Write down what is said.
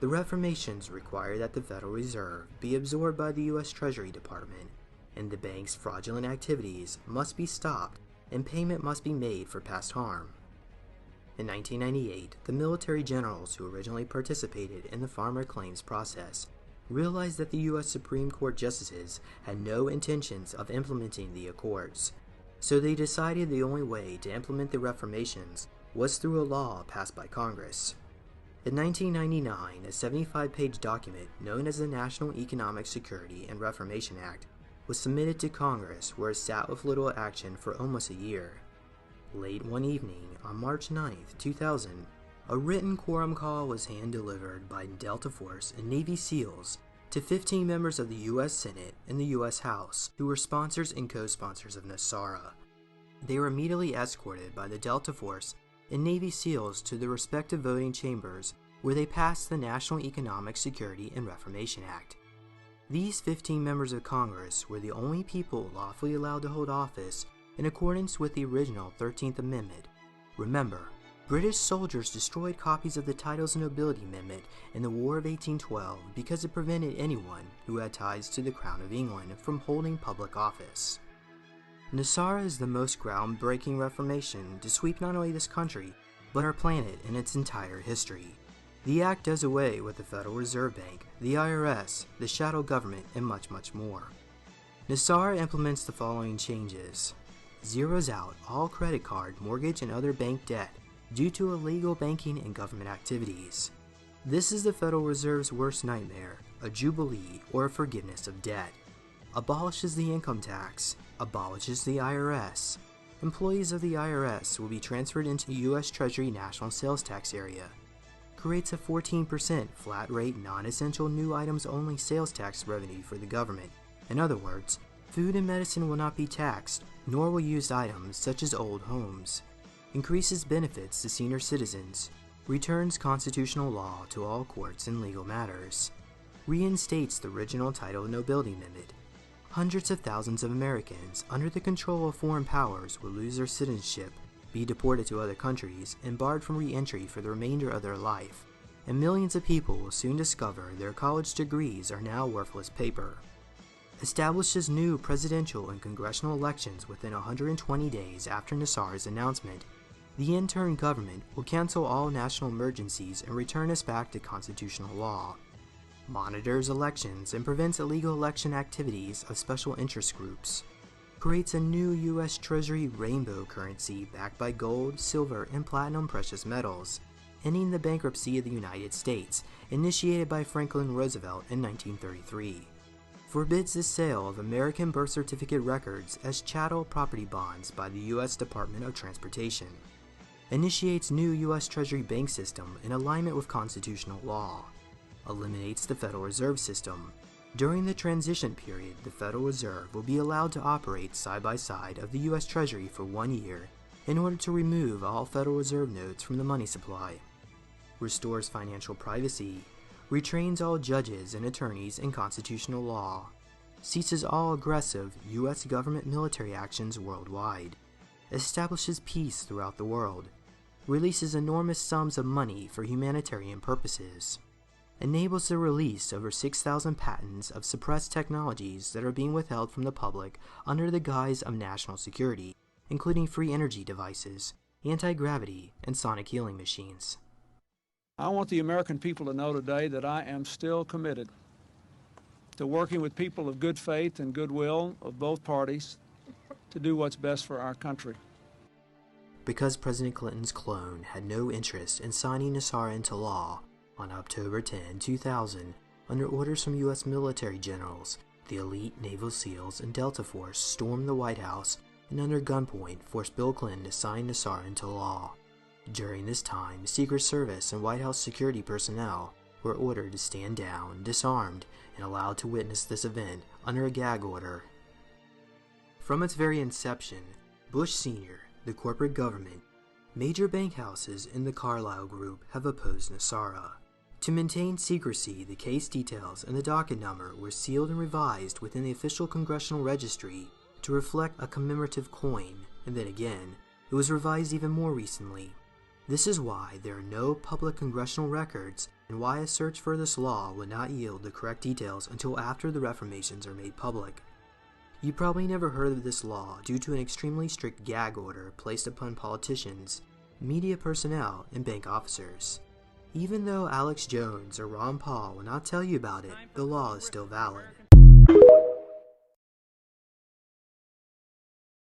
The reformations require that the Federal Reserve be absorbed by the U.S. Treasury Department, and the bank's fraudulent activities must be stopped and payment must be made for past harm. In 1998, the military generals who originally participated in the farmer claims process realized that the U.S. Supreme Court justices had no intentions of implementing the accords, so they decided the only way to implement the reformations was through a law passed by Congress. In 1999, a 75-page document known as the National Economic Security and Reformation Act was submitted to Congress, where it sat with little action for almost a year. Late one evening, on March 9, 2000, a written quorum call was hand-delivered by Delta Force and Navy SEALs to 15 members of the U.S. Senate and the U.S. House, who were sponsors and co-sponsors of Nesara. They were immediately escorted by the Delta Force and Navy SEALs to the respective voting chambers, where they passed the National Economic Security and Reformation Act. These 15 members of Congress were the only people lawfully allowed to hold office in accordance with the original 13th Amendment. Remember, British soldiers destroyed copies of the Titles of Nobility Amendment in the War of 1812 because it prevented anyone who had ties to the Crown of England from holding public office. Nesara is the most groundbreaking reformation to sweep not only this country, but our planet in its entire history. The act does away with the Federal Reserve Bank, the IRS, the shadow government, and much, much more. Nesara implements the following changes. Zeroes out all credit card, mortgage, and other bank debt due to illegal banking and government activities. This is the Federal Reserve's worst nightmare, a jubilee or a forgiveness of debt. Abolishes the income tax, abolishes the IRS. Employees of the IRS will be transferred into U.S. Treasury National Sales Tax Area. Creates a 14% flat rate non-essential new items only sales tax revenue for the government. In other words, food and medicine will not be taxed, nor will used items such as old homes. Increases benefits to senior citizens. Returns constitutional law to all courts and legal matters. Reinstates the original Title of Nobility Amendment. Hundreds of thousands of Americans under the control of foreign powers will lose their citizenship, be deported to other countries, and barred from re-entry for the remainder of their life. And millions of people will soon discover their college degrees are now worthless paper. Establishes new presidential and congressional elections within 120 days after Nesara's announcement. The interim government will cancel all national emergencies and return us back to constitutional law. Monitors elections and prevents illegal election activities of special interest groups. Creates a new U.S. Treasury rainbow currency backed by gold, silver, and platinum precious metals, ending the bankruptcy of the United States, initiated by Franklin Roosevelt in 1933. Forbids the sale of American birth certificate records as chattel property bonds by the U.S. Department of Transportation. Initiates new U.S. Treasury bank system in alignment with constitutional law. Eliminates the Federal Reserve System. During the transition period, the Federal Reserve will be allowed to operate side by side of the U.S. Treasury for 1 year in order to remove all Federal Reserve notes from the money supply. Restores financial privacy. Retrains all judges and attorneys in constitutional law. Ceases all aggressive U.S. government military actions worldwide. Establishes peace throughout the world. Releases enormous sums of money for humanitarian purposes. Enables the release of over 6,000 patents of suppressed technologies that are being withheld from the public under the guise of national security, including free energy devices, anti-gravity, and sonic healing machines. I want the American people to know today that I am still committed to working with people of good faith and goodwill of both parties to do what's best for our country. Because President Clinton's clone had no interest in signing Nesara into law, on October 10, 2000, under orders from U.S. military generals, the elite Naval SEALs and Delta Force stormed the White House and under gunpoint forced Bill Clinton to sign Nesara into law. During this time, Secret Service and White House security personnel were ordered to stand down, disarmed, and allowed to witness this event under a gag order. From its very inception, Bush Sr., the corporate government, major bank houses in the Carlyle Group have opposed Nesara. To maintain secrecy, the case details and the docket number were sealed and revised within the official congressional registry to reflect a commemorative coin, and then again, it was revised even more recently. This is why there are no public congressional records and why a search for this law would not yield the correct details until after the reformations are made public. You probably never heard of this law due to an extremely strict gag order placed upon politicians, media personnel, and bank officers. Even though Alex Jones or Ron Paul will not tell you about it, the law is still valid.